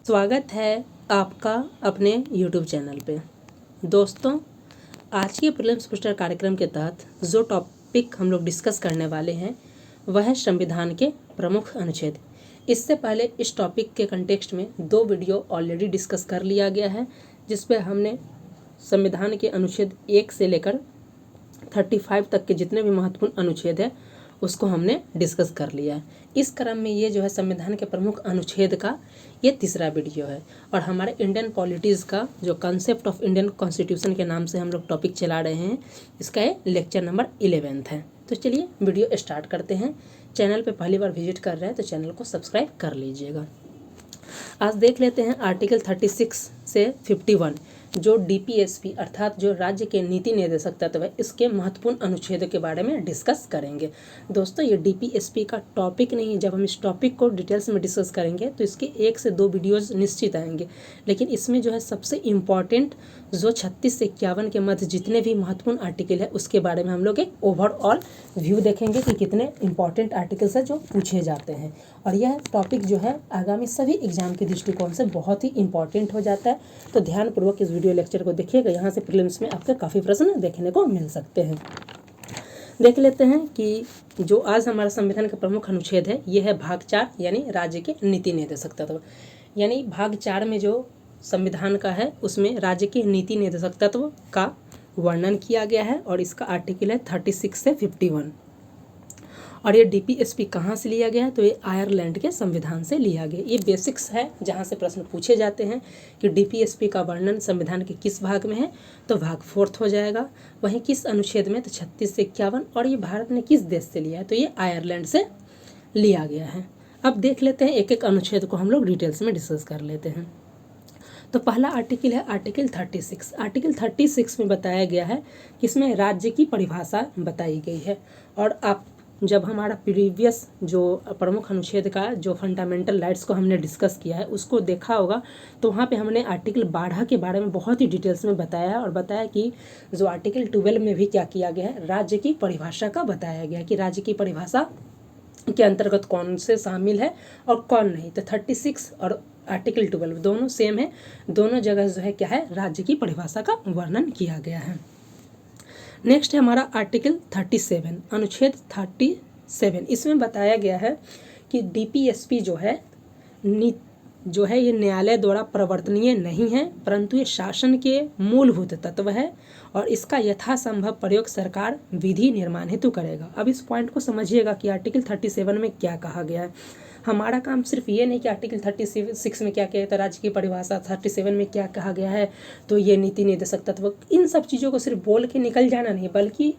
स्वागत है आपका अपने YouTube चैनल पे। दोस्तों, आज के प्रीलिम्स बूस्टर कार्यक्रम के तहत जो टॉपिक हम लोग डिस्कस करने वाले हैं वह है संविधान के प्रमुख अनुच्छेद। इससे पहले इस टॉपिक के कंटेक्स्ट में 2 वीडियो ऑलरेडी डिस्कस कर लिया गया है, जिस पे हमने संविधान के अनुच्छेद 1 से लेकर 35 तक के जितने भी महत्वपूर्ण अनुच्छेद हैं उसको हमने डिस्कस कर लिया है। इस क्रम में ये जो है संविधान के प्रमुख अनुच्छेद का ये तीसरा वीडियो है और हमारे इंडियन पॉलिटीज़ का जो कंसेप्ट ऑफ इंडियन कॉन्स्टिट्यूशन के नाम से हम लोग टॉपिक चला रहे हैं, इसका ये लेक्चर नंबर 11 है। तो चलिए वीडियो स्टार्ट करते हैं। चैनल पे पहली बार विजिट कर रहे हैं तो चैनल को सब्सक्राइब कर लीजिएगा। आज देख लेते हैं आर्टिकल 36 से 51 जो डीपीएसपी अर्थात जो राज्य के नीति निर्देशक तत्व है, इसके महत्वपूर्ण अनुच्छेदों के बारे में डिस्कस करेंगे। दोस्तों, ये डीपीएसपी का टॉपिक नहीं है। जब हम इस टॉपिक को डिटेल्स में डिस्कस करेंगे तो इसके 1 से 2 वीडियोस निश्चित आएंगे, लेकिन इसमें जो है सबसे इम्पॉर्टेंट जो 36 से 51 के मध्य जितने भी महत्वपूर्ण आर्टिकल है उसके बारे में हम लोग एक ओवरऑल व्यू देखेंगे कि कितने इंपॉर्टेंट आर्टिकल्स है जो पूछे जाते हैं। और यह टॉपिक जो है आगामी सभी एग्जाम के दृष्टिकोण से बहुत ही इंपॉर्टेंट हो जाता है। तो ध्यानपूर्वक इस वीडियो लेक्चर को देखिएगा, यहाँ से प्रीलिम्स में आपके काफ़ी प्रश्न देखने को मिल सकते हैं। देख लेते हैं कि जो आज हमारा संविधान का प्रमुख अनुच्छेद है ये है भाग 4 यानी राज्य के नीति निर्देशक तत्व। यानी भाग 4 में जो संविधान का है उसमें राज्य के नीति निर्देशक तत्व का वर्णन किया गया है और इसका आर्टिकल है 36 से 51। और ये डीपीएसपी कहाँ से लिया गया है तो ये आयरलैंड के संविधान से लिया गया। ये बेसिक्स है जहाँ से प्रश्न पूछे जाते हैं कि डीपीएसपी का वर्णन संविधान के किस भाग में है, तो भाग 4 हो जाएगा। वहीं किस अनुच्छेद में, तो 36 से 51। और ये भारत ने किस देश से लिया है, तो ये आयरलैंड से लिया गया है। अब देख लेते हैं एक एक अनुच्छेद को हम लोग डिटेल्स में डिस्कस कर लेते हैं। तो पहला आर्टिकल है आर्टिकल 36। आर्टिकल 36 में बताया गया है कि इसमें राज्य की परिभाषा बताई गई है। और आप जब हमारा प्रीवियस जो प्रमुख अनुच्छेद का जो फंडामेंटल राइट्स को हमने डिस्कस किया है उसको देखा होगा, तो वहाँ पे हमने आर्टिकल 12 के बारे में बहुत ही डिटेल्स में बताया है और बताया कि जो आर्टिकल 12 में भी क्या किया गया है, राज्य की परिभाषा का बताया गया है कि राज्य की परिभाषा के अंतर्गत कौन से शामिल है और कौन नहीं। तो 36 और आर्टिकल 12 दोनों सेम है, दोनों जगह जो है क्या है, राज्य की परिभाषा का वर्णन किया गया है। नेक्स्ट है हमारा आर्टिकल 37 अनुच्छेद 37। इसमें बताया गया है कि डीपीएसपी जो है ये न्यायालय द्वारा प्रवर्तनीय नहीं है, परंतु ये शासन के मूलभूत तत्व है और इसका यथासंभव प्रयोग सरकार विधि निर्माण हेतु करेगा। अब इस पॉइंट को समझिएगा कि आर्टिकल 37 में क्या कहा गया है। हमारा काम सिर्फ ये नहीं कि आर्टिकल 36 में क्या किया था, राज्य की परिभाषा 37 में क्या कहा गया है, तो ये नीति निर्देशक तत्व, इन सब चीज़ों को सिर्फ बोल के निकल जाना नहीं, बल्कि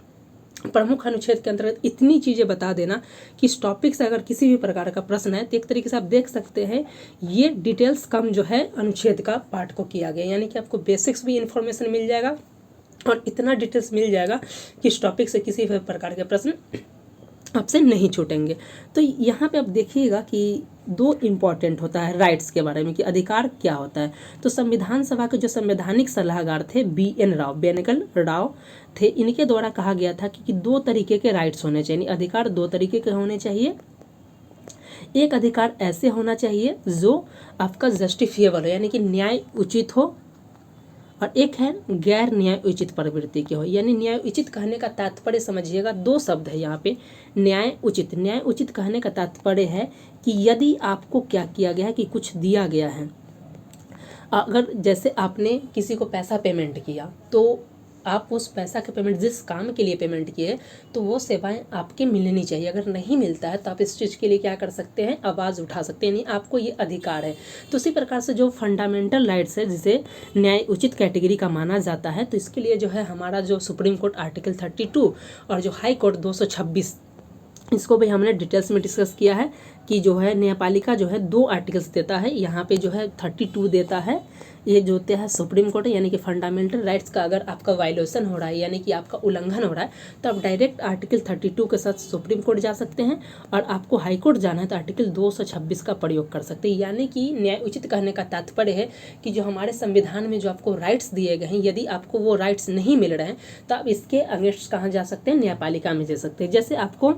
प्रमुख अनुच्छेद के अंतर्गत इतनी चीज़ें बता देना कि इस टॉपिक से अगर किसी भी प्रकार का प्रश्न है तो एक तरीके से आप देख सकते हैं ये डिटेल्स कम जो है अनुच्छेद का पार्ट को किया गया। यानी कि आपको बेसिक्स भी इंफॉर्मेशन मिल जाएगा और इतना डिटेल्स मिल जाएगा कि इस टॉपिक से किसी भी प्रकार के प्रश्न आपसे नहीं छूटेंगे। तो यहाँ पे आप देखिएगा कि 2 इम्पॉर्टेंट होता है राइट्स के बारे में कि अधिकार क्या होता है। तो संविधान सभा के जो संवैधानिक सलाहकार थे बेनेगल राव थे, इनके द्वारा कहा गया था कि 2 तरीके के राइट्स होने चाहिए, अधिकार 2 तरीके के होने चाहिए। एक अधिकार ऐसे होना चाहिए जो आपका जस्टिफिएबल हो, यानी कि न्याय उचित हो, और एक है गैर न्याय उचित प्रवृत्ति के हो। यानी न्याय उचित कहने का तात्पर्य समझिएगा, 2 शब्द है यहाँ पे। न्याय उचित कहने का तात्पर्य है कि यदि आपको क्या किया गया है कि कुछ दिया गया है, अगर जैसे आपने किसी को पैसा पेमेंट किया तो आप उस पैसा के पेमेंट जिस काम के लिए पेमेंट किए तो वो सेवाएं आपके मिलनी चाहिए। अगर नहीं मिलता है तो आप इस चीज़ के लिए क्या कर सकते हैं, आवाज़ उठा सकते हैं, नहीं आपको ये अधिकार है। तो उसी प्रकार से जो फंडामेंटल राइट्स है जिसे न्याय उचित कैटेगरी का माना जाता है, तो इसके लिए जो है हमारा जो सुप्रीम कोर्ट आर्टिकल 32 और जो हाई कोर्ट 226, इसको भी हमने डिटेल्स में डिस्कस किया है कि जो है न्यायपालिका जो है 2 आर्टिकल्स देता है। यहाँ पे जो है 32 देता है, ये जो होता है सुप्रीम कोर्ट है, यानी कि फंडामेंटल राइट्स का अगर आपका वायलेशन हो रहा है यानी कि आपका उल्लंघन हो रहा है तो आप डायरेक्ट आर्टिकल 32 के साथ सुप्रीम कोर्ट जा सकते हैं, और आपको हाई कोर्ट जाना है तो आर्टिकल 226 का प्रयोग कर सकते हैं। यानी कि न्याय उचित कहने का तात्पर्य है कि जो हमारे संविधान में जो आपको राइट्स दिए गए हैं, यदि आपको वो राइट्स नहीं मिल रहे हैं तो आप इसके अगेंस्ट कहाँ जा सकते हैं, न्यायपालिका में जा सकते हैं। जैसे आपको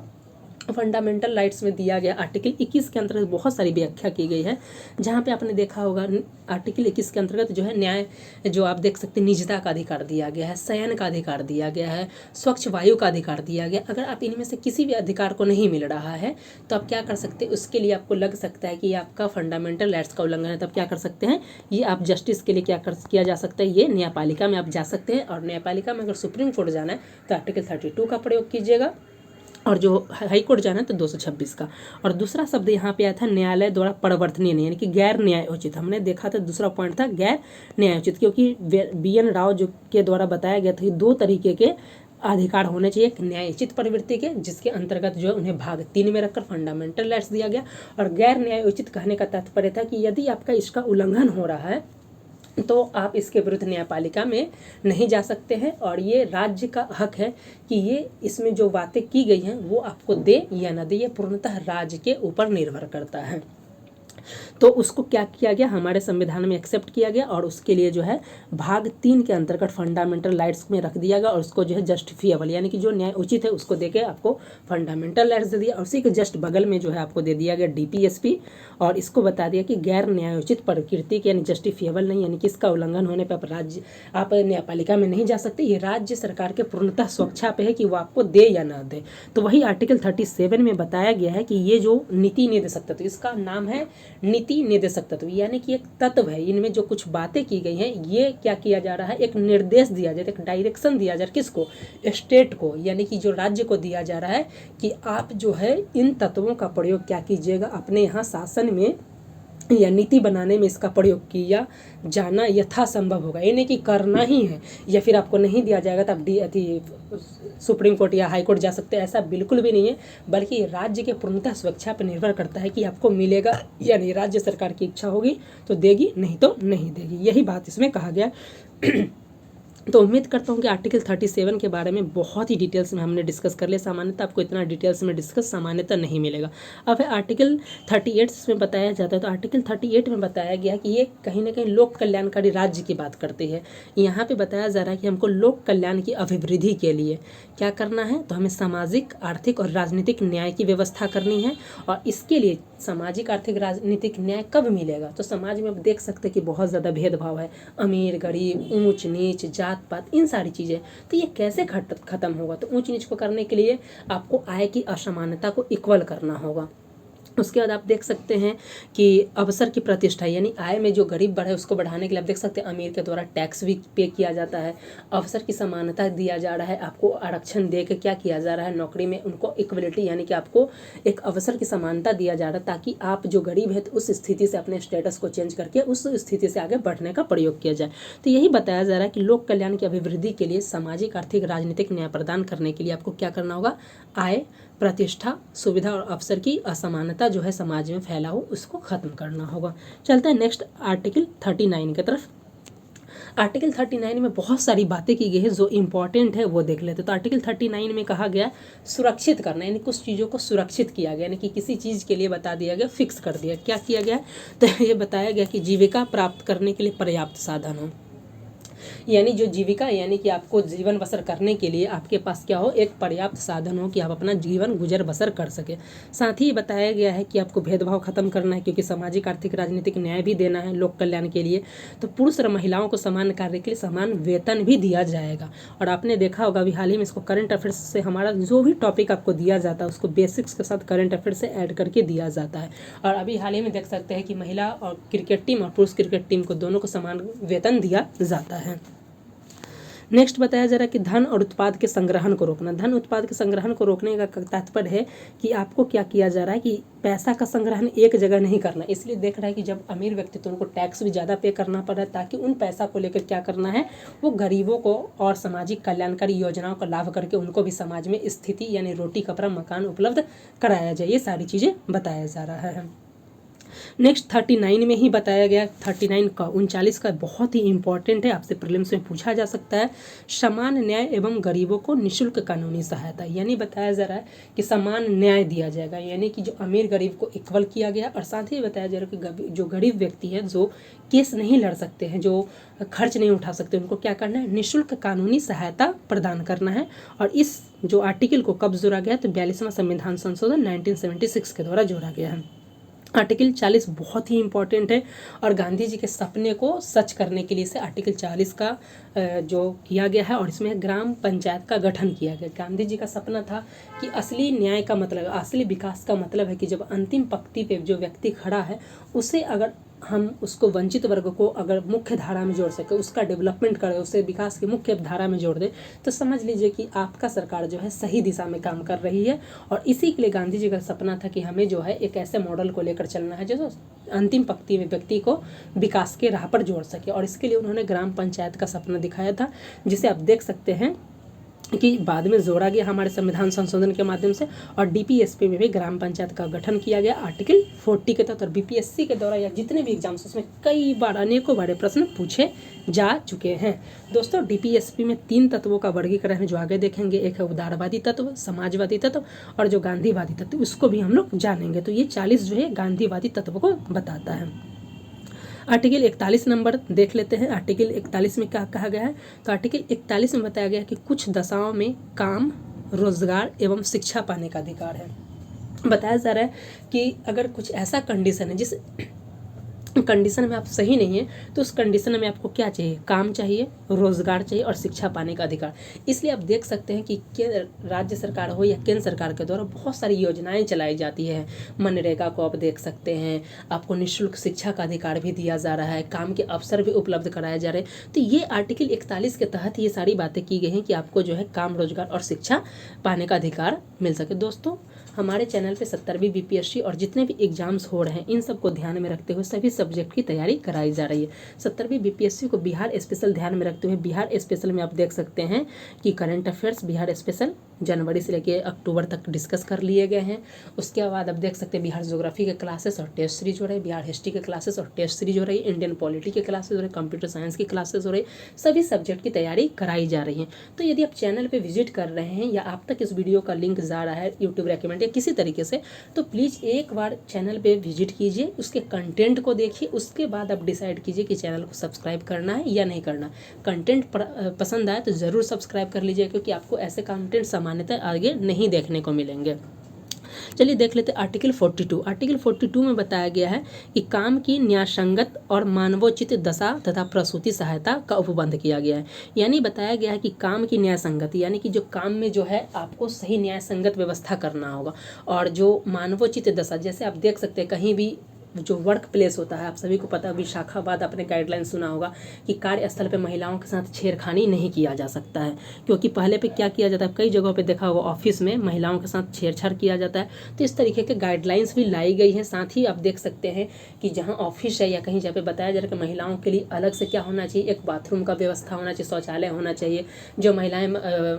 फंडामेंटल राइट्स में दिया गया आर्टिकल 21 के अंतर्गत बहुत सारी व्याख्या की गई है, जहाँ पे आपने देखा होगा आर्टिकल 21 के अंतर्गत जो है न्याय, जो आप देख सकते हैं, निजता का अधिकार दिया गया है, शयन का अधिकार दिया गया है, स्वच्छ वायु का अधिकार दिया गया। अगर आप इनमें से किसी भी अधिकार को नहीं मिल रहा है तो आप क्या कर सकते हैं, उसके लिए आपको लग सकता है कि आपका फंडामेंटल राइट्स का उल्लंघन है, तब क्या कर सकते हैं, ये आप जस्टिस के लिए किया जा सकता है, ये न्यायपालिका में आप जा सकते हैं। और न्यायपालिका में अगर सुप्रीम कोर्ट जाना है तो आर्टिकल 32 का प्रयोग कीजिएगा, और जो हाई कोर्ट जाना है तो 226 का। और दूसरा शब्द यहाँ पे आया था न्यायालय द्वारा परिवर्तनीय नहीं, यानी कि गैर न्यायोचित। हमने देखा था दूसरा पॉइंट था गैर न्यायोचित, क्योंकि BN राव जो के द्वारा बताया गया था कि 2 तरीके के अधिकार होने चाहिए, एक न्यायोचित प्रवृत्ति के, जिसके अंतर्गत जो है उन्हें भाग 3 में रखकर फंडामेंटल राइट्स दिया गया, और गैर न्यायोचित कहने का तात्पर्य था कि यदि आपका इसका उल्लंघन हो रहा है तो आप इसके विरुद्ध न्यायपालिका में नहीं जा सकते हैं, और ये राज्य का हक है कि ये इसमें जो बातें की गई हैं वो आपको दे या न दे, ये पूर्णतः राज्य के ऊपर निर्भर करता है। तो उसको क्या किया गया, हमारे संविधान में एक्सेप्ट किया गया, और उसके लिए जो है भाग 3 के अंतर्गत फंडामेंटल राइट्स में रख दिया गया, और उसको जो है जस्टिफिएबल, यानी कि जो न्याय उचित है उसको देके आपको फंडामेंटल राइट्स दे दिया। और उसी के जस्ट बगल में जो है आपको दे दिया गया DPSP, और इसको बता दिया कि गैर न्यायोचित प्रकृति के, यानी जस्टिफिएबल नहीं, यानी कि इसका उल्लंघन होने पर आप न्यायपालिका में नहीं जा सकते। ये राज्य सरकार के पूर्णतः स्वेच्छा पे है कि वो आपको दे या ना दे। तो वही आर्टिकल 37 में बताया गया है कि ये जो नीति निर्देशक तत्व, इसका नाम है नीति निर्देशक तत्व, यानी कि एक तत्व है, इनमें जो कुछ बातें की गई हैं ये क्या किया जा रहा है, एक निर्देश दिया जाए, एक डायरेक्शन दिया जाए, किसको, स्टेट को, यानी कि जो राज्य को दिया जा रहा है कि आप जो है इन तत्वों का प्रयोग क्या कीजिएगा, अपने यहाँ शासन में या नीति बनाने में इसका प्रयोग किया जाना यथासंभव होगा, यानी कि करना ही है, या फिर आपको नहीं दिया जाएगा तो आप सुप्रीम कोर्ट या हाई कोर्ट जा सकते हैं, ऐसा बिल्कुल भी नहीं है। बल्कि राज्य के पूर्णतः स्वेच्छा पर निर्भर करता है कि आपको मिलेगा या नहीं। राज्य सरकार की इच्छा होगी तो देगी, नहीं तो नहीं देगी, यही बात इसमें कहा गया। तो उम्मीद करता हूँ कि आर्टिकल 37 के बारे में बहुत ही डिटेल्स में हमने डिस्कस कर लिया। सामान्यतः आपको इतना डिटेल्स में डिस्कस सामान्यतः नहीं मिलेगा। अब है आर्टिकल 38 इसमें बताया जाता है। तो आर्टिकल 38 में बताया गया कि ये कहीं ना कहीं लोक कल्याणकारी राज्य की बात करती है। यहाँ पे बताया जा रहा है कि हमको लोक कल्याण की अभिवृद्धि के लिए क्या करना है, तो हमें सामाजिक, आर्थिक और राजनीतिक न्याय की व्यवस्था करनी है। और इसके लिए सामाजिक, आर्थिक, राजनीतिक न्याय कब मिलेगा, तो समाज में आप देख सकते हैं कि बहुत ज़्यादा भेदभाव है, अमीर गरीब, ऊंच नीच, जात पात, इन सारी चीज़ें। तो ये कैसे खत्म होगा, तो ऊंच नीच को करने के लिए आपको आय की असमानता को इक्वल करना होगा। उसके बाद आप देख सकते हैं कि अवसर की प्रतिष्ठा, यानी आय में जो गरीब बढ़े उसको बढ़ाने के लिए आप देख सकते हैं अमीर के द्वारा टैक्स भी पे किया जाता है। अवसर की समानता दिया जा रहा है, आपको आरक्षण दे के क्या किया जा रहा है, नौकरी में उनको इक्वलिटी, यानी कि आपको एक अवसर की समानता दिया जा रहा है, ताकि आप जो गरीब है तो उस स्थिति से अपने स्टेटस को चेंज करके उस स्थिति से आगे बढ़ने का प्रयोग किया जाए। तो यही बताया जा रहा है कि लोक कल्याण की अभिवृद्धि के लिए सामाजिक, आर्थिक, राजनीतिक न्याय प्रदान करने के लिए आपको क्या करना होगा, आय, प्रतिष्ठा, सुविधा और अवसर की असमानता जो है समाज में फैला हो उसको खत्म करना होगा। चलते हैं नेक्स्ट आर्टिकल 39 की तरफ। आर्टिकल 39 में बहुत सारी बातें की गई है, जो इम्पॉर्टेंट है वो देख लेते हैं। तो आर्टिकल 39 में कहा गया सुरक्षित करना, यानी कुछ चीज़ों को सुरक्षित किया गया, यानी कि किसी चीज़ के लिए बता दिया गया, फिक्स कर दिया। क्या किया गया, तो ये बताया गया कि जीविका प्राप्त करने के लिए पर्याप्त साधन हो, यानी जो जीविका, यानी कि आपको जीवन बसर करने के लिए आपके पास क्या हो, एक पर्याप्त साधन हो कि आप अपना जीवन गुजर बसर कर सके। साथ ही बताया गया है कि आपको भेदभाव खत्म करना है, क्योंकि सामाजिक, आर्थिक, राजनीतिक न्याय भी देना है लोक कल्याण के लिए। तो पुरुष और महिलाओं को समान कार्य के लिए समान वेतन भी दिया जाएगा। और आपने देखा होगा अभी हाल ही में इसको करंट अफेयर्स से, हमारा जो भी टॉपिक आपको दिया जाता है उसको बेसिक्स के साथ करंट अफेयर्स से ऐड करके दिया जाता है। और अभी हाल ही में देख सकते हैं कि महिला और क्रिकेट टीम और पुरुष क्रिकेट टीम को दोनों को समान वेतन दिया जाता है। नेक्स्ट बताया जा रहा है कि धन और उत्पाद के संग्रहण को रोकना। धन उत्पाद के संग्रहण को रोकने का तात्पर्य है कि आपको क्या किया जा रहा है कि पैसा का संग्रहण एक जगह नहीं करना। इसलिए देख रहा है कि जब अमीर व्यक्ति तो उनको टैक्स भी ज़्यादा पे करना पड़ रहा है, ताकि उन पैसा को लेकर क्या करना है, वो गरीबों को और सामाजिक कल्याणकारी योजनाओं का लाभ करके उनको भी समाज में स्थिति, यानी रोटी कपड़ा मकान उपलब्ध कराया जाए। ये सारी चीज़ें बताया जा रहा है। नेक्स्ट 39 में ही बताया गया, 39 का 39 का बहुत ही इंपॉर्टेंट है, आपसे प्रीलिम्स में पूछा जा सकता है। समान न्याय एवं गरीबों को निःशुल्क कानूनी सहायता, यानी बताया जा रहा है कि समान न्याय दिया जाएगा, यानी कि जो अमीर गरीब को इक्वल किया गया। और साथ ही बताया जा रहा है कि जो गरीब व्यक्ति है, जो केस नहीं लड़ सकते हैं, जो खर्च नहीं उठा सकते, उनको क्या करना है, निःशुल्क कानूनी सहायता प्रदान करना है। और इस जो आर्टिकल को कब जोड़ा गया, तो 42वां संविधान संशोधन 1976 के द्वारा जोड़ा गया है। आर्टिकल 40 बहुत ही इंपॉर्टेंट है और गांधी जी के सपने को सच करने के लिए से आर्टिकल 40 का जो किया गया है, और इसमें ग्राम पंचायत का गठन किया गया। गांधी जी का सपना था कि असली न्याय का मतलब, असली विकास का मतलब है कि जब अंतिम पंक्ति पे जो व्यक्ति खड़ा है, उसे अगर हम उसको वंचित वर्ग को अगर मुख्य धारा में जोड़ सके, उसका डेवलपमेंट करें, उसे विकास की मुख्य धारा में जोड़ दे, तो समझ लीजिए कि आपका सरकार जो है सही दिशा में काम कर रही है। और इसी के लिए गांधी जी का सपना था कि हमें जो है एक ऐसे मॉडल को लेकर चलना है जो अंतिम पंक्ति में व्यक्ति को विकास के राह पर जोड़ सके। और इसके लिए उन्होंने ग्राम पंचायत का सपना दिखाया था, जिसे आप देख सकते हैं कि बाद में जोड़ा गया हमारे संविधान संशोधन के माध्यम से। और डीपीएसपी में भी ग्राम पंचायत का गठन किया गया आर्टिकल 40 के तहत। और बीपीएससी के द्वारा या जितने भी एग्जाम्स उसमें कई बार अनेकों बड़े प्रश्न पूछे जा चुके हैं। दोस्तों, डीपीएसपी में 3 तत्वों का वर्गीकरण है जो आगे देखेंगे। एक है उदारवादी तत्व, समाजवादी तत्व और जो गांधीवादी तत्व, उसको भी हम लोग जानेंगे। तो ये 40 जो है गांधीवादी तत्व को बताता है। आर्टिकल 41 नंबर देख लेते हैं। आर्टिकल 41 में क्या कहा गया है, तो आर्टिकल 41 में बताया गया है कि कुछ दशाओं में काम, रोजगार एवं शिक्षा पाने का अधिकार है। बताया जा रहा है कि अगर कुछ ऐसा कंडीशन है जिस कंडीशन में आप सही नहीं है, तो उस कंडीशन में आपको क्या चाहिए, काम चाहिए, रोजगार चाहिए और शिक्षा पाने का अधिकार। इसलिए आप देख सकते हैं कि राज्य सरकार हो या केंद्र सरकार के द्वारा बहुत सारी योजनाएं चलाई जाती है। मनरेगा को आप देख सकते हैं, आपको निःशुल्क शिक्षा का अधिकार भी दिया जा रहा है, काम के अवसर भी उपलब्ध कराए जा रहे हैं। तो ये आर्टिकल 41 के तहत ये सारी बातें की गई हैं कि आपको जो है काम, रोजगार और शिक्षा पाने का अधिकार मिल सके। दोस्तों, हमारे चैनल पे 70वीं बीपीएससी और जितने भी एग्जाम्स हो रहे हैं, इन सबको ध्यान में रखते हुए सभी सब्जेक्ट की तैयारी कराई जा रही है। 70वीं बीपीएससी को बिहार स्पेशल ध्यान में रखते हुए, बिहार स्पेशल में आप देख सकते हैं कि करंट अफेयर्स बिहार स्पेशल जनवरी से लेकर अक्टूबर तक डिस्कस कर लिए गए हैं। उसके बाद आप देख सकते हैं बिहार ज्योग्राफी के क्लासेस और टेस्ट सीरीज हो रही है, बिहार हिस्ट्री के क्लासेस और टेस्ट सीरीज हो रही है, इंडियन पॉलिटी के क्लासेस हो रहे हैं, कंप्यूटर साइंस की क्लासेस हो रही है। सभी सब्जेक्ट की तैयारी कराई जा रही है। तो यदि आप चैनल पर विजिट कर रहे हैं या आप तक इस वीडियो का लिंक जा रहा है यूट्यूब रेकमेंड या किसी तरीके से, तो प्लीज़ एक बार चैनल पे विजिट कीजिए, उसके कंटेंट को देखिए, उसके बाद आप डिसाइड कीजिए कि चैनल को सब्सक्राइब करना है या नहीं करना। कंटेंट पसंद आए तो ज़रूर सब्सक्राइब कर लीजिए, क्योंकि आपको ऐसे कंटेंट सामान्यतः आगे नहीं देखने को मिलेंगे। चलिए देख लेते हैं आर्टिकल 42। आर्टिकल 42 में बताया गया है कि काम की न्यायसंगत और मानवोचित दशा तथा प्रसूति सहायता का उपबंध किया गया है। यानी बताया गया है कि काम की न्यायसंगत, यानी कि जो काम में जो है आपको सही न्यायसंगत व्यवस्था करना होगा। और जो मानवोचित दशा, जैसे आप देख सकते हैं कहीं भी जो वर्क प्लेस होता है, आप सभी को पता है, विशाखाबाद आपने गाइडलाइन सुना होगा कि कार्यस्थल पे महिलाओं के साथ छेड़खानी नहीं किया जा सकता है। क्योंकि पहले पे क्या किया जाता है, कई जगहों पे देखा होगा ऑफिस में महिलाओं के साथ छेड़छाड़ किया जाता है। तो इस तरीके के गाइडलाइंस भी लाई गई हैं। साथ ही आप देख सकते हैं कि जहाँ ऑफिस है या कहीं जहाँ पे बताया जा रहा है कि महिलाओं के लिए अलग से क्या होना चाहिए, एक बाथरूम का व्यवस्था होना चाहिए, शौचालय होना चाहिए। जो महिलाएं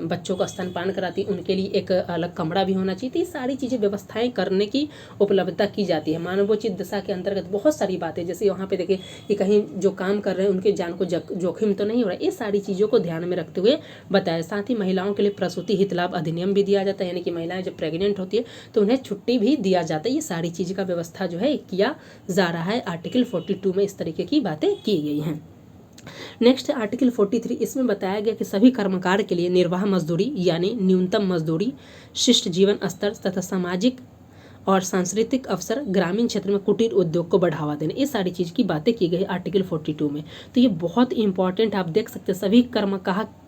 बच्चों को स्तनपान कराती उनके लिए एक अलग कमरा भी होना चाहिए। तो ये सारी चीज़ें व्यवस्थाएं करने की उपलब्धता की जाती है। मानवोचित दशा के अंतर्गत बहुत सारी बातें, जैसे वहाँ पे देखिए कि कहीं जो काम कर रहे हैं उनके जान को जोखिम तो नहीं हो रहा है, ये सारी चीज़ों को ध्यान में रखते हुए बताया। साथ ही महिलाओं के लिए प्रसूति हित लाभ अधिनियम भी दिया जाता है, यानी कि महिलाएं जब प्रेग्नेंट होती है तो उन्हें छुट्टी भी दिया जाता है। ये सारी चीज़ का व्यवस्था जो है किया जा रहा है। आर्टिकल 42 में इस तरीके की बातें की गई हैं। नेक्स्ट आर्टिकल 43, इसमें बताया गया कि सभी कर्मकार के लिए निर्वाह मजदूरी यानी न्यूनतम मजदूरी, शिष्ट जीवन स्तर तथा सामाजिक और सांस्कृतिक अवसर, ग्रामीण क्षेत्र में कुटीर उद्योग को बढ़ावा देना, ये सारी चीज़ की बातें की गई आर्टिकल 42 में। तो ये बहुत इंपॉर्टेंट, आप देख सकते हैं सभी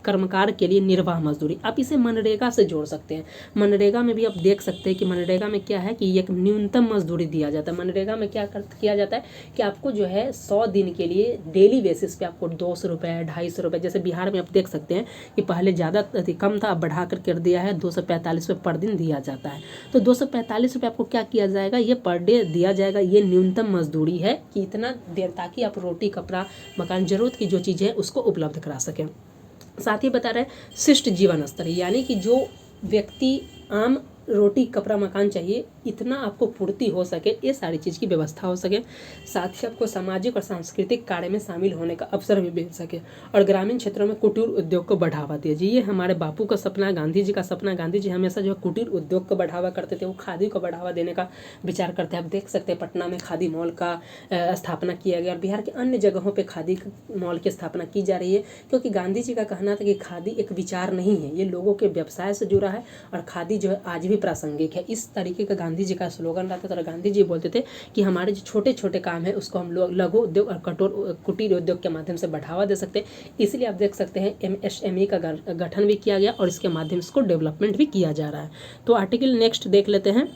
कर्मकार के लिए निर्वाह मजदूरी। आप इसे मनरेगा से जोड़ सकते हैं। मनरेगा में भी आप देख सकते हैं कि मनरेगा में क्या है कि एक न्यूनतम मजदूरी दिया जाता है। मनरेगा में क्या किया जाता है कि आपको जो है 100 दिन के लिए डेली बेसिस पे आपको 200 रुपये, 250 रुपये, जैसे बिहार में आप देख सकते हैं कि पहले ज़्यादा कम था, अब बढ़ा कर दिया है, 245 रुपये पर दिन दिया जाता है। तो 245 रुपये आपको क्या किया जाएगा, ये पर डे दिया जाएगा। ये न्यूनतम मजदूरी है कि इतना देर, ताकि आप रोटी, कपड़ा, मकान, जरूरत की जो चीज़ें हैं उसको उपलब्ध करा सकें। साथ ही बता रहे हैं शिष्ट जीवन स्तर, यानी कि जो व्यक्ति आम रोटी कपड़ा मकान चाहिए, इतना आपको पूर्ति हो सके, ये सारी चीज़ की व्यवस्था हो सके। साथ ही आपको सामाजिक और सांस्कृतिक कार्य में शामिल होने का अवसर भी मिल सके और ग्रामीण क्षेत्रों में कुटीर उद्योग को बढ़ावा दीजिए। ये हमारे बापू का सपना है, गांधी जी का सपना है। गांधी जी हमेशा जो है कुटीर उद्योग को बढ़ावा करते थे, वो खादी को बढ़ावा देने का विचार करते हैं। आप देख सकते हैं पटना में खादी मॉल का स्थापना किया गया और बिहार के अन्य जगहों पर खादी मॉल की स्थापना की जा रही है, क्योंकि गांधी जी का कहना था कि खादी एक विचार नहीं है, ये लोगों के व्यवसाय से जुड़ा है और खादी जो है आज भी प्रासंगिक है। इस तरीके का गांधी जी का स्लोगन रहता था और गांधी जी बोलते थे कि हमारे जो छोटे छोटे काम है उसको हम लोग लघु उद्योग और कुटीर उद्योग के माध्यम से बढ़ावा दे सकते हैं। इसलिए आप देख सकते हैं MSME का गठन भी किया गया और इसके माध्यम से इसको डेवलपमेंट भी किया जा रहा है। तो आर्टिकल नेक्स्ट देख लेते हैं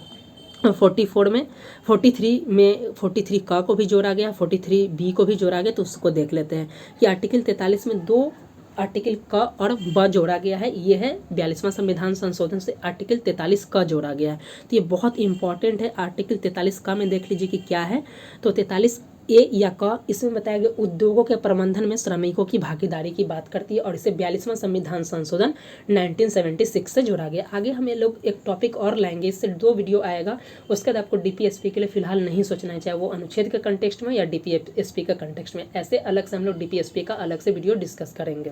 44 में, 43 का को भी जोड़ा गया, 43B को भी जोड़ा गया। तो उसको देख लेते हैं कि आर्टिकल 43 में 2 आर्टिकल क और ब जोड़ा गया है। ये है 42वां संविधान संशोधन से आर्टिकल 43 क जोड़ा गया है। तो ये बहुत इंपॉर्टेंट है। आर्टिकल 43 क में देख लीजिए कि क्या है। तो 43 ए या क इसमें बताया गया उद्योगों के प्रबंधन में श्रमिकों की भागीदारी की बात करती है और इसे 42वां संविधान संशोधन 1976 से जोड़ा गया। आगे हम ये लोग एक टॉपिक और लाएंगे, इससे 2 वीडियो आएगा। उसके बाद आपको DPSP के लिए फिलहाल नहीं सोचना है, चाहे वो अनुच्छेद के कंटेक्स्ट में या DPSP का कंटेक्स्ट में। ऐसे अलग से हम लोग DPSP का अलग से वीडियो डिस्कस करेंगे।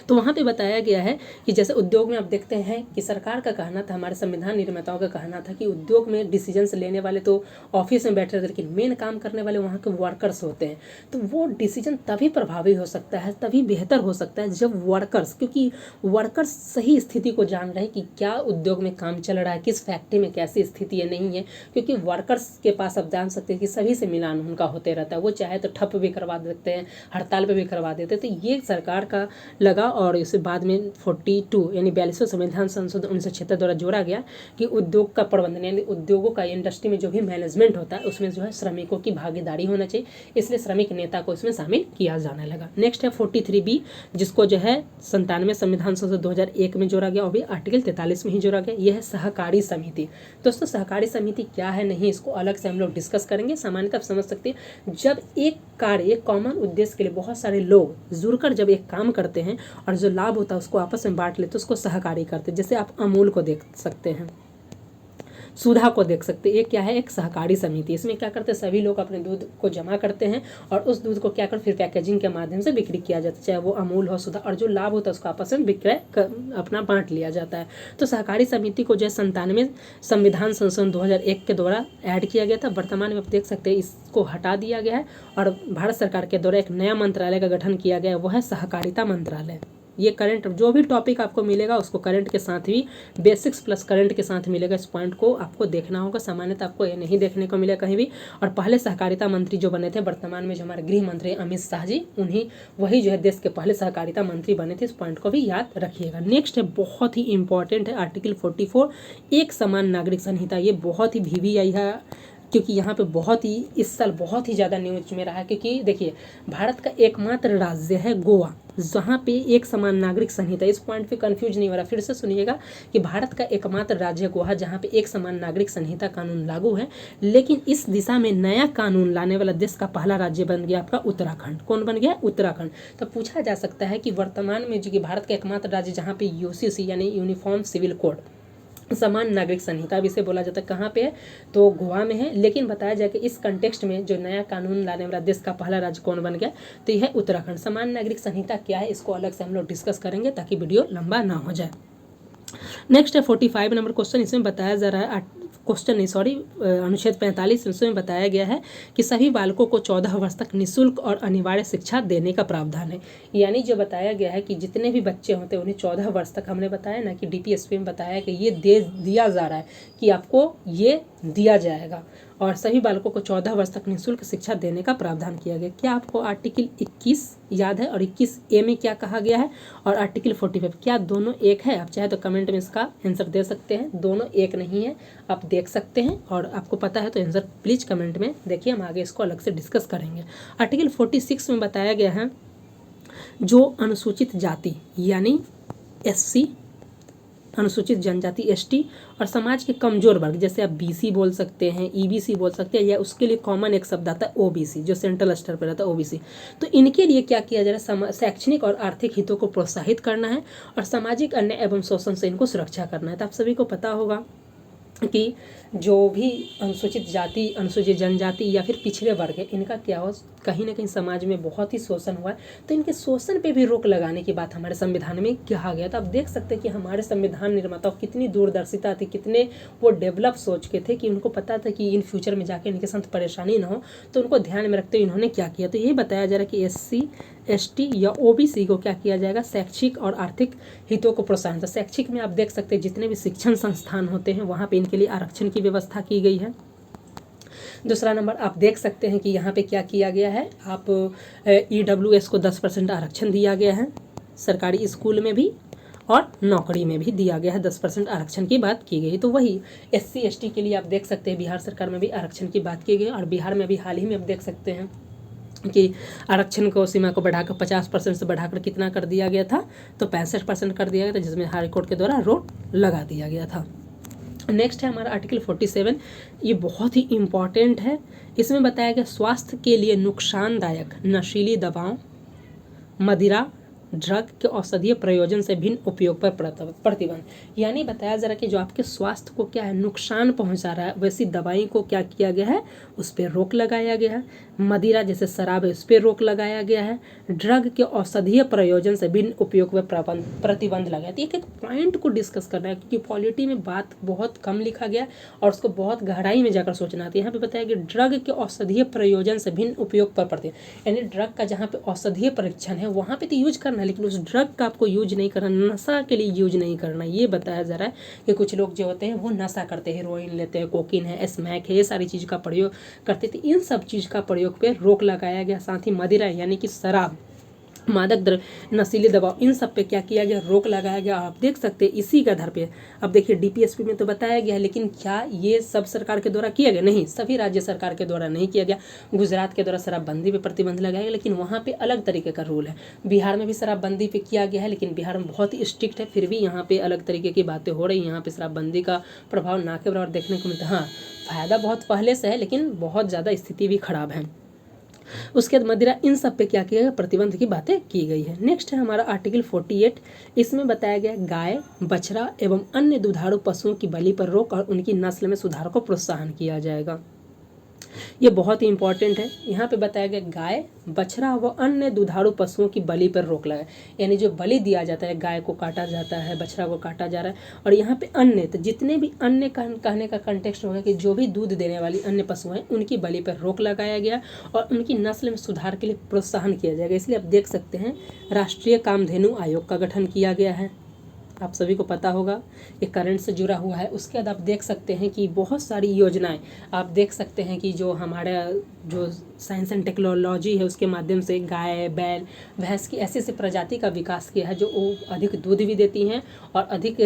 तो वहाँ पे बताया गया है कि जैसे उद्योग में आप देखते हैं कि सरकार का कहना था, हमारे संविधान निर्माताओं का कहना था कि उद्योग में डिसीजंस लेने वाले तो ऑफिस में बैठे रहते, लेकिन मेन काम करने वाले वहाँ के वर्कर्स होते हैं। तो वो डिसीजन तभी प्रभावी हो सकता है, तभी बेहतर हो सकता है जब वर्कर्स, क्योंकि वर्कर्स सही स्थिति को जान रहे हैं कि क्या उद्योग में काम चल रहा है, किस फैक्ट्री में कैसी स्थिति है नहीं है। क्योंकि वर्कर्स के पास आप जान सकते हैं कि सभी से मिलान उनका होते रहता है, वो चाहे तो ठप भी करवा देते हैं, हड़ताल पे भी करवा देते हैं। तो ये सरकार का लगा और इसे बाद में 42 यानी 42वां संविधान संशोधन 1976 द्वारा जोड़ा गया कि उद्योग का प्रबंधन यानी उद्योगों का इंडस्ट्री में जो भी मैनेजमेंट होता है उसमें जो है श्रमिकों की भागीदारी होना चाहिए, इसलिए श्रमिक नेता को इसमें शामिल किया जाने लगा। नेक्स्ट है 43B, जिसको जो है 97वें संविधान संशोधन 2001 में जोड़ा गया और भी आर्टिकल 43 में ही जोड़ा गया। यह है सहकारी समिति। दोस्तों सहकारी समिति क्या है नहीं, इसको अलग से हम लोग डिस्कस करेंगे। सामान्यतः आप समझ सकते हैं जब एक कार्य, एक कॉमन उद्देश्य के लिए बहुत सारे लोग जुड़कर जब एक काम करते हैं और जो लाभ होता है उसको आपस में बांट लेते तो उसको सहकारी करते हैं। जैसे आप अमूल को देख सकते हैं, सुधा को देख सकते हैं, ये क्या है, एक सहकारी समिति। इसमें क्या करते हैं, सभी लोग अपने दूध को जमा करते हैं और उस दूध को क्या कर फिर पैकेजिंग के माध्यम से बिक्री किया जाता है, चाहे वो अमूल हो, सुधा, और जो लाभ होता है उसको आपस में विक्रय अपना बांट लिया जाता है। तो सहकारी समिति को जो है 97वें संविधान संशोधन 2001 के द्वारा ऐड किया गया था। वर्तमान में आप देख सकते हैं इसको हटा दिया गया है और भारत सरकार के द्वारा एक नया मंत्रालय का गठन किया गया है, वो है सहकारिता मंत्रालय। ये करंट जो भी टॉपिक आपको मिलेगा उसको करंट के साथ भी, बेसिक्स प्लस करंट के साथ मिलेगा। इस पॉइंट को आपको देखना होगा, सामान्यतः आपको ये नहीं देखने को मिलेगा कहीं भी। और पहले सहकारिता मंत्री जो बने थे वर्तमान में जो हमारे गृह मंत्री अमित शाह जी, वही जो है देश के पहले सहकारिता मंत्री बने थे। इस पॉइंट को भी याद रखिएगा। नेक्स्ट है बहुत ही इंपॉर्टेंट है आर्टिकल 44, एक समान नागरिक संहिता। ये बहुत ही VVI है क्योंकि यहाँ पे बहुत ही इस साल बहुत ही ज़्यादा न्यूज में रहा है। क्योंकि देखिए भारत का एकमात्र राज्य है गोवा जहाँ पे एक समान नागरिक संहिता, इस पॉइंट पे कंफ्यूज नहीं हो रहा, फिर से सुनिएगा कि भारत का एकमात्र राज्य गोवा जहाँ पे एक समान नागरिक संहिता कानून लागू है। लेकिन इस दिशा में नया कानून लाने वाला देश का पहला राज्य बन गया आपका उत्तराखंड। कौन बन गया, उत्तराखंड। तो पूछा जा सकता है कि वर्तमान में जो कि भारत का एकमात्र राज्य जहाँ पे UCC यानी यूनिफॉर्म सिविल कोड, समान नागरिक संहिता भी इसे बोला जाता है, कहाँ पे है, तो गोवा में है। लेकिन बताया जाए कि इस कंटेक्स्ट में जो नया कानून लाने वाला देश का पहला राज्य कौन बन गया, तो यह है उत्तराखंड। समान नागरिक संहिता क्या है इसको अलग से हम लोग डिस्कस करेंगे ताकि वीडियो लंबा ना हो जाए। नेक्स्ट है 45 नंबर क्वेश्चन। इसमें बताया जा रहा है अनुच्छेद 45 इसमें बताया गया है कि सभी बालकों को 14 वर्ष तक निःशुल्क और अनिवार्य शिक्षा देने का प्रावधान है। यानी जो बताया गया है कि जितने भी बच्चे होते हैं उन्हें 14 वर्ष तक, हमने बताया ना कि DPSP में बताया कि ये दिया जा रहा है कि आपको ये दिया जाएगा और सभी बालकों को 14 वर्ष तक निःशुल्क शिक्षा देने का प्रावधान किया गया। क्या आपको आर्टिकल 21 याद है और 21A में क्या कहा गया है और आर्टिकल 45 क्या दोनों एक है? आप चाहे तो कमेंट में इसका आंसर दे सकते हैं। दोनों एक नहीं है, आप देख सकते हैं और आपको पता है तो आंसर प्लीज़ कमेंट में देखिए, हम आगे इसको अलग से डिस्कस करेंगे। आर्टिकल 46 में बताया गया है जो अनुसूचित जाति यानी SC अनुसूचित जनजाति एसटी और समाज के कमजोर वर्ग, जैसे आप बीसी बोल सकते हैं, ईबीसी बोल सकते हैं, या उसके लिए कॉमन एक शब्द आता है ओबीसी, जो सेंट्रल स्तर पर रहता है ओबीसी। तो इनके लिए क्या किया जा रहा है, शैक्षणिक और आर्थिक हितों को प्रोत्साहित करना है और सामाजिक अन्याय एवं शोषण से इनको सुरक्षा करना है। तो आप सभी को पता होगा कि जो भी अनुसूचित जाति, अनुसूचित जनजाति या फिर पिछड़े वर्ग है, इनका क्या हो, कहीं ना कहीं समाज में बहुत ही शोषण हुआ है। तो इनके शोषण पे भी रोक लगाने की बात हमारे संविधान में कहा गया। तो आप देख सकते हैं कि हमारे संविधान निर्माताओं कितनी दूरदर्शिता थी, कितने वो डेवलप सोच के थे कि उनको पता था कि इन फ्यूचर में जाके इनके साथ परेशानी ना हो। तो उनको ध्यान में रखते हुए इन्होंने क्या किया, तो ये बताया जा रहा है कि एससी एसटी या ओबीसी को क्या किया जाएगा, शैक्षिक और आर्थिक हितों को प्रोत्साहन। तो शैक्षिक में आप देख सकते हैं जितने भी शिक्षण संस्थान होते हैं वहाँ पे इनके लिए आरक्षण की व्यवस्था की गई है। दूसरा नंबर आप देख सकते हैं कि यहाँ पे क्या किया गया है, आप ईडब्ल्यूएस को 10% आरक्षण दिया गया है, सरकारी स्कूल में भी और नौकरी में भी दिया गया है, 10% आरक्षण की बात की गई। तो वही एससी एसटी के लिए आप देख सकते हैं बिहार सरकार में भी आरक्षण की बात की गई और बिहार में भी हाल ही में आप देख सकते हैं कि आरक्षण को सीमा को बढ़ाकर 50% से बढ़ाकर कितना कर दिया गया था, तो 65% कर दिया गया था, जिसमें हाई कोर्ट के द्वारा रोक लगा दिया गया था। नेक्स्ट है हमारा आर्टिकल 47, ये बहुत ही इम्पॉर्टेंट है। इसमें बताया गया स्वास्थ्य के लिए नुकसानदायक नशीली दवाओं, मदिरा, ड्रग के औषधीय प्रयोजन से भिन्न उपयोग पर प्रतिबंध। यानी बताया जा रहा है कि जो आपके स्वास्थ्य को क्या है नुकसान पहुंचा रहा है, वैसी दवाई को क्या किया गया है, उस पर रोक लगाया गया है। मदिरा जैसे शराब है उस पर रोक लगाया गया है। ड्रग के औषधीय प्रयोजन से भिन्न उपयोग पर प्रतिबंध लगाया। तो एक एक पॉइंट को डिस्कस करना है क्योंकि पॉलिटी में बात बहुत कम लिखा गया और उसको बहुत गहराई में जाकर सोचना आता है। यहाँ पे बताया कि ड्रग के औषधीय प्रयोजन से भिन्न उपयोग पर प्रतिबंध, यानी ड्रग का जहाँ पे औषधीय परीक्षण है वहाँ पे तो यूज करना है, लेकिन उस ड्रग का आपको यूज नहीं करना, नशा के लिए यूज नहीं करना। ये बताया जा रहा है कि कुछ लोग जो होते हैं वो नशा करते हैं, हेरोइन लेते हैं, कोकीन है, स्मैक है, ये सारी चीज़ का प्रयोग करते थे। इन सब चीज़ का प्रयोग पे रोक लगाया गया। साथ ही मदिरा यानी कि शराब, मादक द्रव्य, नशीली दवा, इन सब पे क्या किया गया, रोक लगाया गया। आप देख सकते हैं इसी के आधार पे अब देखिए डीपीएसपी में तो बताया गया है, लेकिन क्या ये सब सरकार के द्वारा किया गया? नहीं, सभी राज्य सरकार के द्वारा नहीं किया गया। गुजरात के द्वारा शराबबंदी पे प्रतिबंध लगाया गया, लेकिन वहाँ पे अलग तरीके का रूल है। बिहार में भी शराबबंदी पे किया गया है, लेकिन बिहार में बहुत ही स्ट्रिक्ट है, फिर भी यहाँ पे अलग तरीके की बातें हो रही हैं। यहाँ पे शराबबंदी का प्रभाव ना के बराबर देखने को मिलता है। हाँ, फायदा बहुत पहले से है, लेकिन बहुत ज़्यादा स्थिति भी खराब है। उसके बाद मदिरा, इन सब पे क्या किया गया, प्रतिबंध की बातें की गई है। नेक्स्ट है हमारा आर्टिकल 48, इसमें बताया गया गाय, बछड़ा एवं अन्य दुधारू पशुओं की बलि पर रोक और उनकी नस्ल में सुधार को प्रोत्साहन किया जाएगा। ये बहुत ही इंपॉर्टेंट है। यहाँ पे बताया गया गाय, बछड़ा व अन्य दुधारू पशुओं की बलि पर रोक लगाए, यानी जो बलि दिया जाता है, गाय को काटा जाता है, बछड़ा को काटा जा रहा है। और यहाँ पे अन्य, तो जितने भी अन्य कहने का कंटेक्स्ट होगा कि जो भी दूध देने वाली अन्य पशु हैं उनकी बलि पर रोक लगाया गया और उनकी नस्ल में सुधार के लिए प्रोत्साहन किया जाएगा। इसलिए आप देख सकते हैं राष्ट्रीय कामधेनु आयोग का गठन किया गया है, आप सभी को पता होगा, ये करंट से जुड़ा हुआ है। उसके बाद आप देख सकते हैं कि बहुत सारी योजनाएं आप देख सकते हैं कि जो हमारा जो साइंस एंड टेक्नोलॉजी है उसके माध्यम से गाय, बैल, भैंस की ऐसी प्रजाति का विकास किया है जो अधिक दूध भी देती हैं और अधिक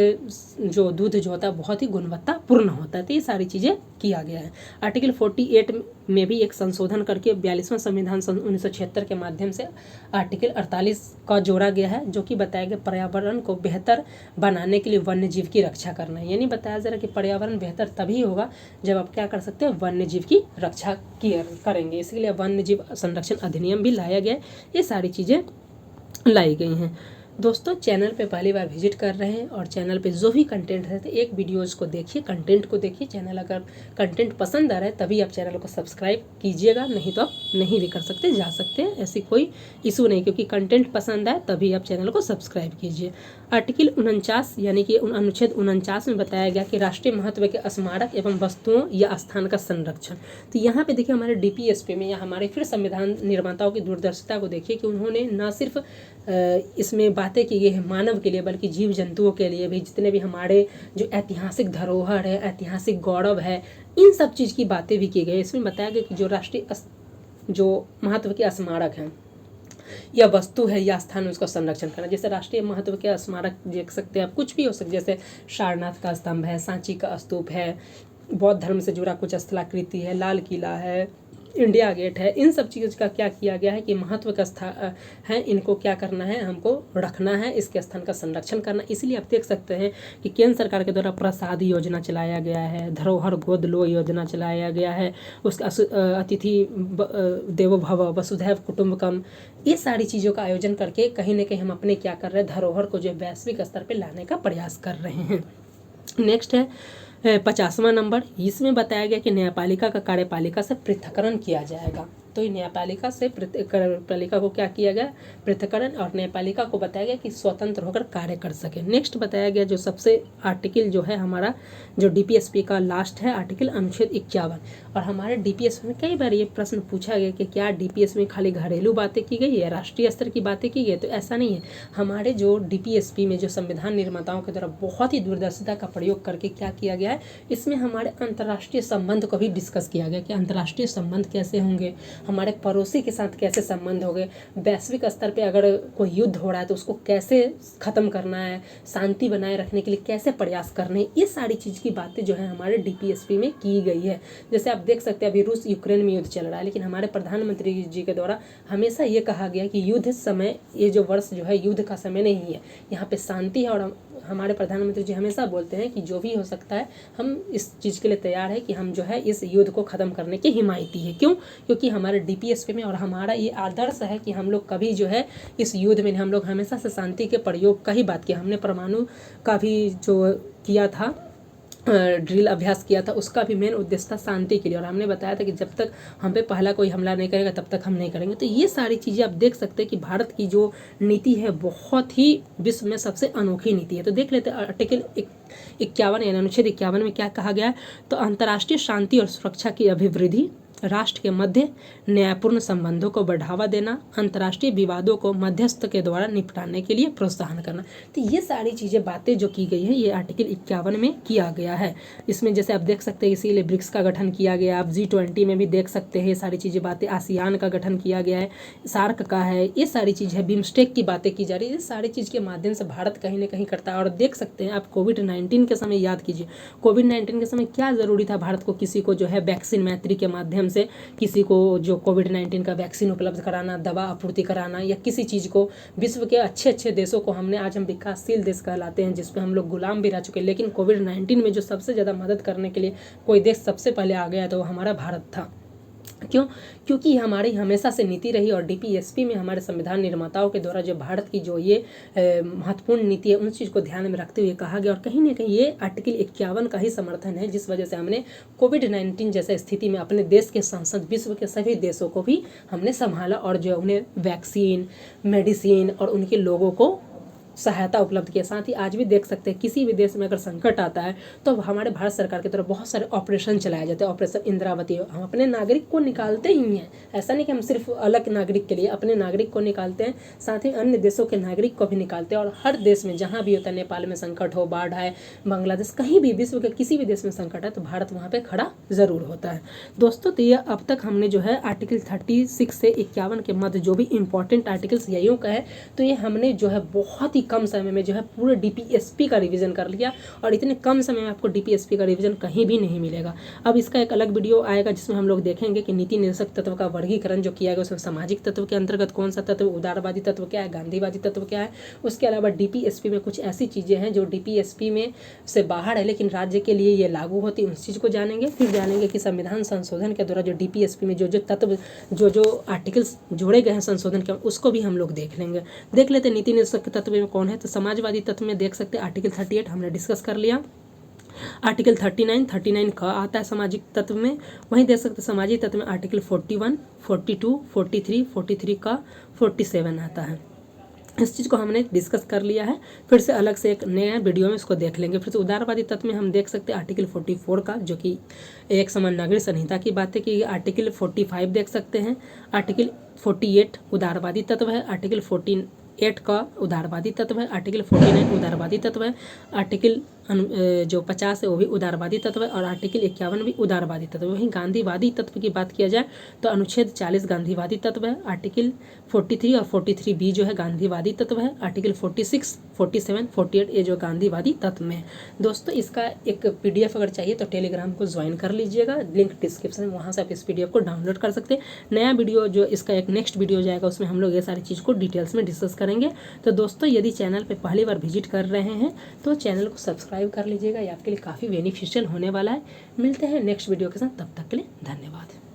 जो दूध जो होता है बहुत ही गुणवत्तापूर्ण होता है। तो ये सारी चीज़ें किया गया है। आर्टिकल 48 में भी एक संशोधन करके 42वां संविधान सन 1976 के माध्यम से आर्टिकल 48 का जोड़ा गया है, जो कि बताया गया पर्यावरण को बेहतर बनाने के लिए वन्य जीव की रक्षा करना है। यानी बताया जा रहा है कि पर्यावरण बेहतर तभी होगा जब आप क्या कर सकते हैं, वन्य जीव की रक्षा करेंगे। इसलिए वन्य जीव संरक्षण अधिनियम भी लाया गया है। ये सारी चीज़ें लाई गई हैं। दोस्तों, चैनल पे पहली बार विजिट कर रहे हैं और चैनल पे जो भी कंटेंट रहते हैं एक वीडियोज़ को देखिए, कंटेंट को देखिए। चैनल अगर कंटेंट पसंद आ रहा है तभी आप चैनल को सब्सक्राइब कीजिएगा, नहीं तो आप नहीं भी कर सकते, जा सकते हैं, ऐसी कोई इशू नहीं, क्योंकि कंटेंट पसंद आए तभी आप चैनल को सब्सक्राइब कीजिए। आर्टिकल 49 यानी कि अनुच्छेद 49 में बताया गया कि राष्ट्रीय महत्व के स्मारक एवं वस्तुओं या स्थान का संरक्षण। तो यहाँ पे देखिए हमारे डीपीएसपी में या हमारे फिर संविधान निर्माताओं की दूरदर्शिता को देखिए कि उन्होंने न सिर्फ इसमें बातें की गई है मानव के लिए, बल्कि जीव जंतुओं के लिए भी, जितने भी हमारे जो ऐतिहासिक धरोहर है, ऐतिहासिक गौरव है, इन सब चीज़ की बातें भी की गई। इसमें बताया गया कि जो राष्ट्रीय जो महत्व के स्मारक हैं या वस्तु है या स्थान है उसका संरक्षण करना। जैसे राष्ट्रीय महत्व के स्मारक देख सकते हैं आप, कुछ भी हो सकते, जैसे सारनाथ का स्तंभ है, सांची का स्तूप है, बौद्ध धर्म से जुड़ा कुछ स्थलाकृति है, लाल किला है, इंडिया गेट है, इन सब चीज़ का क्या किया गया है कि महत्व का स्थान है, इनको क्या करना है, हमको रखना है, इसके स्थान का संरक्षण करना। इसलिए आप देख सकते हैं कि केंद्र सरकार के द्वारा प्रसाद योजना चलाया गया है, धरोहर गोद लो योजना चलाया गया है, उसका अतिथि देवो भव, वसुधैव कुटुंबकम, ये सारी चीज़ों का आयोजन करके कहीं ना कहीं हम अपने क्या कर रहे हैं, धरोहर को जो वैश्विक स्तर पर लाने का प्रयास कर रहे हैं। नेक्स्ट है 50वां नंबर, इसमें बताया गया कि न्यायपालिका का कार्यपालिका से पृथक्करण किया जाएगा। तो न्यायपालिका से कार्यपालिका को क्या किया गया, पृथक्करण, और न्यायपालिका को बताया गया कि स्वतंत्र होकर कार्य कर सके। नेक्स्ट बताया गया जो सबसे आर्टिकल जो है हमारा जो डीपीएसपी का लास्ट है आर्टिकल अनुच्छेद 51। और हमारे डीपीएसपी में कई बार ये प्रश्न पूछा गया कि क्या डीपीएसपी में खाली घरेलू बातें की गई या राष्ट्रीय स्तर की बातें की गई, तो ऐसा नहीं है। हमारे जो डीपीएसपी में जो संविधान निर्माताओं के द्वारा बहुत ही दूरदर्शिता का प्रयोग करके क्या किया गया है, इसमें हमारे अंतर्राष्ट्रीय संबंध को भी डिस्कस किया गया कि अंतर्राष्ट्रीय संबंध कैसे होंगे, हमारे पड़ोसी के साथ कैसे संबंध हो गए, वैश्विक स्तर पे अगर कोई युद्ध हो रहा है तो उसको कैसे ख़त्म करना है, शांति बनाए रखने के लिए कैसे प्रयास करने, ये सारी चीज़ की बातें जो है हमारे डीपीएसपी में की गई है। जैसे आप देख सकते हैं अभी रूस यूक्रेन में युद्ध चल रहा है, लेकिन हमारे प्रधानमंत्री जी के द्वारा हमेशा ये कहा गया कि युद्ध समय, ये जो वर्ष जो है युद्ध का समय नहीं है, यहाँ पे शांति है। और हमारे प्रधानमंत्री जी हमेशा बोलते हैं कि जो भी हो सकता है हम इस चीज़ के लिए तैयार है कि हम जो है इस युद्ध को ख़त्म करने के हिमायती है। क्यों? क्योंकि हमारे डीपीएसपी में और हमारा ये आदर्श है कि हम लोग कभी जो है इस युद्ध में, हम लोग हमेशा से शांति के प्रयोग का ही बात किया। हमने परमाणु का भी जो किया था, ड्रिल अभ्यास किया था, उसका भी मेन उद्देश्य था शांति के लिए। और हमने बताया था कि जब तक हम पे पहला कोई हमला नहीं करेगा तब तक हम नहीं करेंगे। तो ये सारी चीज़ें आप देख सकते हैं कि भारत की जो नीति है बहुत ही विश्व में सबसे अनोखी नीति है। तो देख लेते हैं आर्टिकल 51 यानी अनुच्छेद 51 में क्या कहा गया है। तो अंतर्राष्ट्रीय शांति और सुरक्षा की अभिवृद्धि, राष्ट्र के मध्य न्यायपूर्ण संबंधों को बढ़ावा देना, अंतर्राष्ट्रीय विवादों को मध्यस्थ के द्वारा निपटाने के लिए प्रोत्साहन करना। तो ये सारी चीज़ें बातें जो की गई है ये आर्टिकल 51 में किया गया है। इसमें जैसे आप देख सकते हैं इसीलिए ब्रिक्स का गठन किया गया, आप G20 में भी देख सकते हैं ये सारी चीज़ें बातें, आसियान का गठन किया गया है, सार्क का है, ये सारी चीज़ है, बिम्स्टेक की बातें की जा रही है। ये सारी चीज़ के माध्यम से भारत कहीं ना कहीं करता है। और देख सकते हैं आप कोविड-19 के समय याद कीजिए, कोविड-19 के समय क्या ज़रूरी था भारत को, किसी को जो है वैक्सीन मैत्री के माध्यम से किसी को जो कोविड-19 का वैक्सीन उपलब्ध कराना, दवा आपूर्ति कराना, या किसी चीज़ को, विश्व के अच्छे अच्छे देशों को हमने, आज हम विकासशील देश कहलाते हैं जिसमें हम लोग गुलाम भी रह चुके हैं, लेकिन कोविड-19 में जो सबसे ज़्यादा मदद करने के लिए कोई देश सबसे पहले आ गया तो वो हमारा भारत था। क्यों? क्योंकि हमारी हमेशा से नीति रही और डीपीएसपी में हमारे संविधान निर्माताओं के द्वारा जो भारत की जो ये महत्वपूर्ण नीति है उन चीज़ को ध्यान में रखते हुए कहा गया। और कहीं ना कहीं ये आर्टिकल 51 का ही समर्थन है, जिस वजह से हमने कोविड-19 जैसे स्थिति में अपने देश के सांसद, विश्व के सभी देशों को भी हमने संभाला और जो उन्हें वैक्सीन, मेडिसिन और उनके लोगों को सहायता उपलब्ध किया। साथ ही आज भी देख सकते हैं किसी भी देश में अगर संकट आता है तो हमारे भारत सरकार की तरफ बहुत सारे ऑपरेशन चलाए जाते हैं। ऑपरेशन इंद्रावती, हम अपने नागरिक को निकालते ही हैं, ऐसा नहीं कि हम सिर्फ अलग नागरिक के लिए, अपने नागरिक को निकालते हैं, साथ ही अन्य देशों के नागरिक को भी निकालते हैं। और हर देश में जहाँ भी होता है, नेपाल में संकट हो, बाढ़ आए, बांग्लादेश, कहीं भी विश्व के किसी भी देश में संकट है तो भारत वहाँ पर खड़ा ज़रूर होता है। दोस्तों तो ये अब तक हमने जो है आर्टिकल 36 से 51 के मध्य जो भी इंपॉर्टेंट आर्टिकल्स यही का है, तो ये हमने जो है बहुत ही कम समय में जो है पूरे डीपीएसपी का रिवीजन कर लिया। और इतने कम समय में आपको डीपीएसपी का रिवीजन कहीं भी नहीं मिलेगा। अब इसका एक अलग वीडियो आएगा जिसमें हम लोग देखेंगे कि नीति निर्देशक तत्व का वर्गीकरण जो किया गया उसमें सामाजिक तत्व के अंतर्गत कौन सा तत्व, उदारवादी तत्व क्या है, गांधीवादी तत्व क्या है। उसके अलावा डीपीएसपी में कुछ ऐसी चीज़ें हैं जो डीपीएसपी में से बाहर है लेकिन राज्य के लिए ये लागू होती है, उस चीज़ को जानेंगे। फिर जानेंगे कि संविधान संशोधन के द्वारा जो डीपीएसपी में जो जो तत्व, जो जो आर्टिकल्स जोड़े गए हैं संशोधन के, उसको भी हम लोग देख लेंगे। देख लेते नीति निर्देशक तत्व में कौन है। तो समाजवादी तत्व में देख सकते हैं आर्टिकल 38 हमने डिस्कस कर लिया। आर्टिकल 39 का आता है सामाजिक तत्व में। वहीं देख सकते हैं सामाजिक तत्व में आर्टिकल 41, 42, 43 का 47 आता है। इस चीज़ को हमने डिस्कस कर लिया है, फिर से अलग से एक नया वीडियो में इसको देख लेंगे। फिर से उदारवादी तत्व में हम देख सकते हैं आर्टिकल 44 का, जो कि एक समान नागरिक संहिता की बातें की। आर्टिकल 45 देख सकते हैं, आर्टिकल 48 उदारवादी तत्व है, आर्टिकल 48 का उदारवादी तत्व है, आर्टिकल 49 उदारवादी तत्व है, आर्टिकल जो 50 है वो भी उदारवादी तत्व है और आर्टिकल 51 भी उदारवादी तत्व है। वहीं गांधीवादी तत्व की बात किया जाए तो अनुच्छेद 40 गांधीवादी तत्व है, आर्टिकल 43 और 43B जो है गांधीवादी तत्व है, आर्टिकल 46, 47, 48 ये जो गांधीवादी तत्व में है। दोस्तों इसका एक PDF अगर चाहिए तो टेलीग्राम को ज्वाइन कर लीजिएगा, लिंक डिस्क्रिप्शन में, वहाँ से आप इस PDF को डाउनलोड कर सकते हैं। नया वीडियो जो इसका एक नेक्स्ट वीडियो जाएगा उसमें हम लोग ये सारी चीज़ को डिटेल्स में डिस्कस करेंगे। तो दोस्तों यदि चैनल पे पहली बार विजिट कर रहे हैं तो चैनल को सब्सक्राइब कर लीजिएगा, ये आपके लिए काफ़ी बेनिफिशियल होने वाला है। मिलते हैं नेक्स्ट वीडियो के साथ, तब तक के लिए धन्यवाद।